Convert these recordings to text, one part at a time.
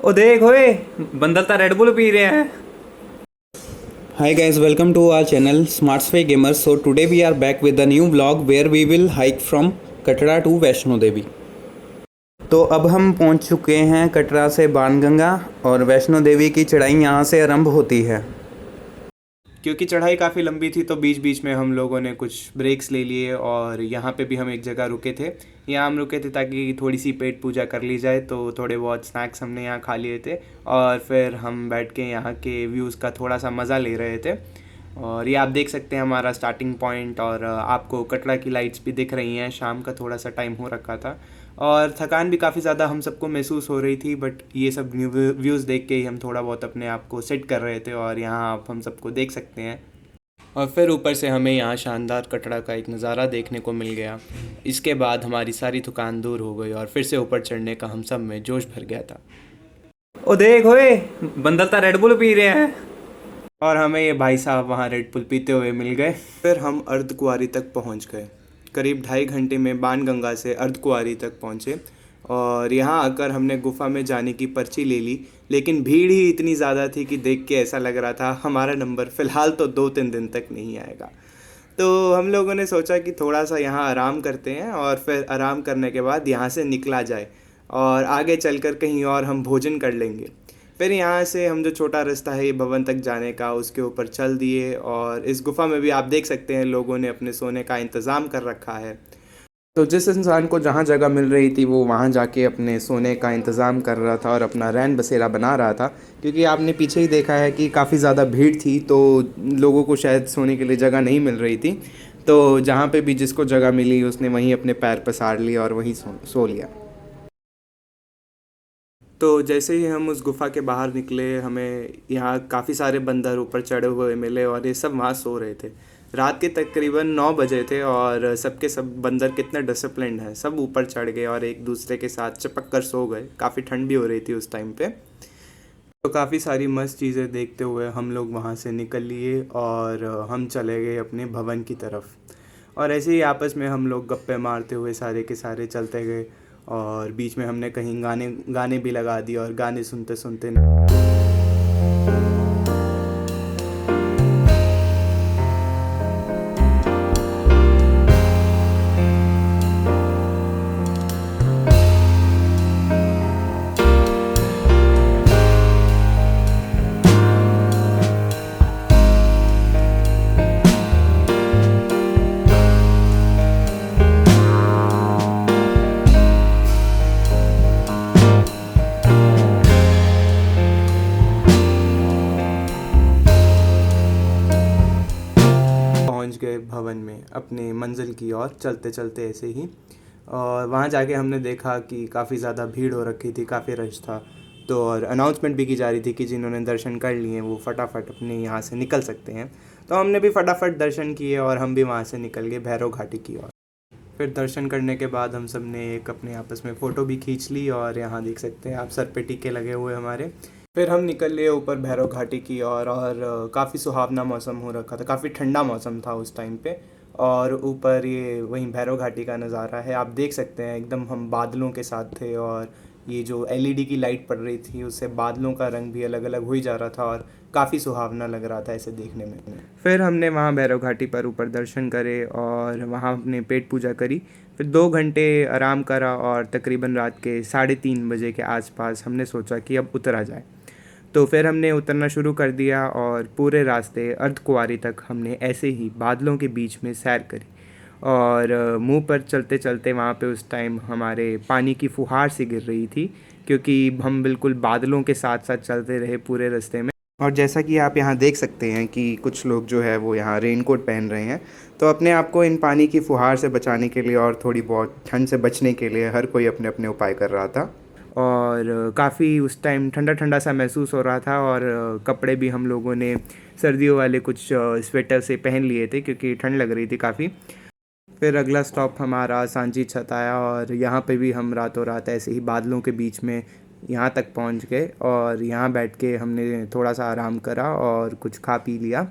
ओ देख ओए, बंदर तो रेड बुल पी रहे हैं। Hi guys, welcome to our channel SmartSpy Gamers. So today we are back with a new vlog where we will hike from Katra to Vaishno Devi. तो अब हम पहुंच चुके हैं कटरा से बाणगंगा और वैष्णो देवी की चढ़ाई यहां से आरंभ होती है। क्योंकि चढ़ाई काफ़ी लंबी थी तो बीच बीच में हम लोगों ने कुछ ब्रेक्स ले लिए और यहाँ पे भी हम एक जगह रुके थे। यहाँ हम रुके थे ताकि थोड़ी सी पेट पूजा कर ली जाए, तो थोड़े बहुत स्नैक्स हमने यहाँ खा लिए थे और फिर हम बैठ के यहाँ के व्यूज़ का थोड़ा सा मज़ा ले रहे थे। और ये आप देख सकते हैं हमारा स्टार्टिंग पॉइंट, और आपको कटरा की लाइट्स भी दिख रही हैं। शाम का थोड़ा सा टाइम हो रखा था और थकान भी काफ़ी ज़्यादा हम सबको महसूस हो रही थी, बट ये सब व्यूज़ देख के ही हम थोड़ा बहुत अपने आप को सेट कर रहे थे और यहाँ आप हम सबको देख सकते हैं। और फिर ऊपर से हमें यहाँ शानदार कटरा का एक नज़ारा देखने को मिल गया। इसके बाद हमारी सारी थकान दूर हो गई और फिर से ऊपर चढ़ने का हम सब में जोश भर गया था। ओ देख ओए, बंदर तो रेड बुल पी रहे हैं। और हमें ये भाई साहब वहाँ रेड बुल पीते हुए मिल गए। फिर हम अर्धकुंवारी तक पहुँच गए। करीब 2.5 घंटे में बाणगंगा से अर्धकुंवारी तक पहुँचे और यहाँ आकर हमने गुफ़ा में जाने की पर्ची ले ली, लेकिन भीड़ ही इतनी ज़्यादा थी कि देख के ऐसा लग रहा था हमारा नंबर फ़िलहाल तो 2-3 दिन तक नहीं आएगा। तो हम लोगों ने सोचा कि थोड़ा सा यहाँ आराम करते हैं और फिर आराम करने के बाद यहाँ से निकला जाए और आगे चलकर कहीं और हम भोजन कर लेंगे। फिर यहाँ से हम जो छोटा रास्ता है ये भवन तक जाने का, उसके ऊपर चल दिए और इस गुफ़ा में भी आप देख सकते हैं लोगों ने अपने सोने का इंतज़ाम कर रखा है। तो जिस इंसान को जहाँ जगह मिल रही थी वो वहाँ जाके अपने सोने का इंतज़ाम कर रहा था और अपना रैन बसेरा बना रहा था, क्योंकि आपने पीछे ही देखा है कि काफ़ी ज़्यादा भीड़ थी तो लोगों को शायद सोने के लिए जगह नहीं मिल रही थी। तो जहाँ पे भी जिसको जगह मिली उसने वहीं अपने पैर पसार लिए और वहीं सो लिया। तो जैसे ही हम उस गुफ़ा के बाहर निकले हमें यहाँ काफ़ी सारे बंदर ऊपर चढ़े हुए मिले और ये सब वहाँ सो रहे थे। रात के तकरीबन 9 बजे थे और सबके सब बंदर कितने डिसिप्लिन्ड हैं, सब ऊपर चढ़ गए और एक दूसरे के साथ चिपक कर सो गए। काफ़ी ठंड भी हो रही थी उस टाइम पे। तो काफ़ी सारी मस्त चीज़ें देखते हुए हम लोग वहाँ से निकल लिए और हम चले गए अपने भवन की तरफ। और ऐसे ही आपस में हम लोग गप्पे मारते हुए सारे के सारे चलते गए और बीच में हमने कहीं गाने गाने भी लगा दिए और गाने सुनते सुनते पहुंच गए भवन में अपने मंजिल की ओर चलते चलते ऐसे ही। और वहाँ जाके हमने देखा कि काफ़ी ज़्यादा भीड़ हो रखी थी, काफ़ी रश था। तो और अनाउंसमेंट भी की जा रही थी कि जिन्होंने दर्शन कर लिए वो फटाफट अपने यहाँ से निकल सकते हैं। तो हमने भी फटाफट दर्शन किए और हम भी वहाँ से निकल गए भैरव घाटी की ओर। फिर दर्शन करने के बाद हम सब ने एक अपने आपस में फ़ोटो भी खींच ली और यहाँ देख सकते हैं आप सर पे टीके लगे हुए हमारे। फिर हम निकल लिए ऊपर भैरव घाटी की ओर और काफ़ी सुहावना मौसम हो रखा था, काफ़ी ठंडा मौसम था उस टाइम पे। और ऊपर ये वहीं भैरव घाटी का नज़ारा है, आप देख सकते हैं एकदम हम बादलों के साथ थे और ये जो एलईडी की लाइट पड़ रही थी उससे बादलों का रंग भी अलग अलग हो ही जा रहा था और काफ़ी सुहावना लग रहा था ऐसे देखने में। फिर हमने वहाँ भैरव घाटी पर ऊपर दर्शन करे और वहाँ अपने पेट पूजा करी। फिर 2 घंटे आराम करा और तकरीबन रात के 3:30 बजे के आसपास हमने सोचा कि अब उतरा जाए। तो फिर हमने उतरना शुरू कर दिया और पूरे रास्ते अर्धकुंवारी तक हमने ऐसे ही बादलों के बीच में सैर करी। और मुंह पर चलते चलते वहाँ पे उस टाइम हमारे पानी की फुहार सी गिर रही थी, क्योंकि हम बिल्कुल बादलों के साथ साथ चलते रहे पूरे रास्ते में। और जैसा कि आप यहाँ देख सकते हैं कि कुछ लोग जो है वो यहाँ रेनकोट पहन रहे हैं, तो अपने आप को इन पानी की फुहार से बचाने के लिए और थोड़ी बहुत ठंड से बचने के लिए हर कोई अपने अपने उपाय कर रहा था। और काफ़ी उस टाइम ठंडा ठंडा सा महसूस हो रहा था और कपड़े भी हम लोगों ने सर्दियों वाले कुछ स्वेटर से पहन लिए थे क्योंकि ठंड लग रही थी काफ़ी। फिर अगला स्टॉप हमारा सांची छत आया और यहाँ पे भी हम रातों रात ऐसे ही बादलों के बीच में यहाँ तक पहुँच गए और यहाँ बैठ के हमने थोड़ा सा आराम करा और कुछ खा पी लिया।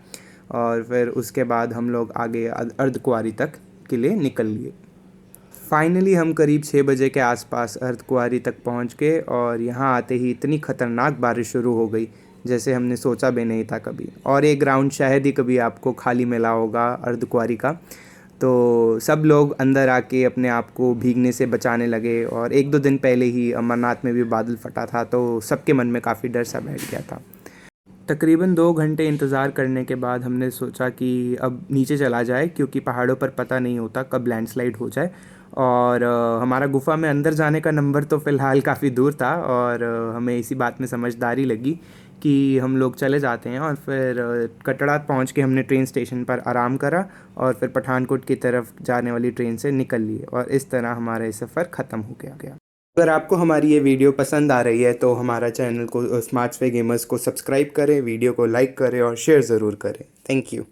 और फिर उसके बाद हम लोग आगे अर्धकुंवारी तक के लिए निकल लिए। फाइनली हम करीब 6 बजे के आसपास अर्धकुंवारी तक पहुंच गए और यहाँ आते ही इतनी ख़तरनाक बारिश शुरू हो गई जैसे हमने सोचा भी नहीं था कभी। और ये ग्राउंड शायद ही कभी आपको खाली मिला होगा अर्धकुंवारी का। तो सब लोग अंदर आके अपने आप को भीगने से बचाने लगे और 1-2 दिन पहले ही अमरनाथ में भी बादल फटा था तो सबके मन में काफ़ी डर सा बैठ गया था। तकरीबन 2 घंटे इंतज़ार करने के बाद हमने सोचा कि अब नीचे चला जाए, क्योंकि पहाड़ों पर पता नहीं होता कब लैंडस्लाइड हो जाए। और हमारा गुफ़ा में अंदर जाने का नंबर तो फ़िलहाल काफ़ी दूर था और हमें इसी बात में समझदारी लगी कि हम लोग चले जाते हैं। और फिर कटरा पहुंच के हमने ट्रेन स्टेशन पर आराम करा और फिर पठानकोट की तरफ जाने वाली ट्रेन से निकल लिए और इस तरह हमारा ये सफ़र ख़त्म हो गया। अगर आपको हमारी ये वीडियो पसंद आ रही है तो हमारा चैनल को स्मार्ट स्वे गेमर्स को सब्सक्राइब करें, वीडियो को लाइक करें और शेयर ज़रूर करें। Thank you.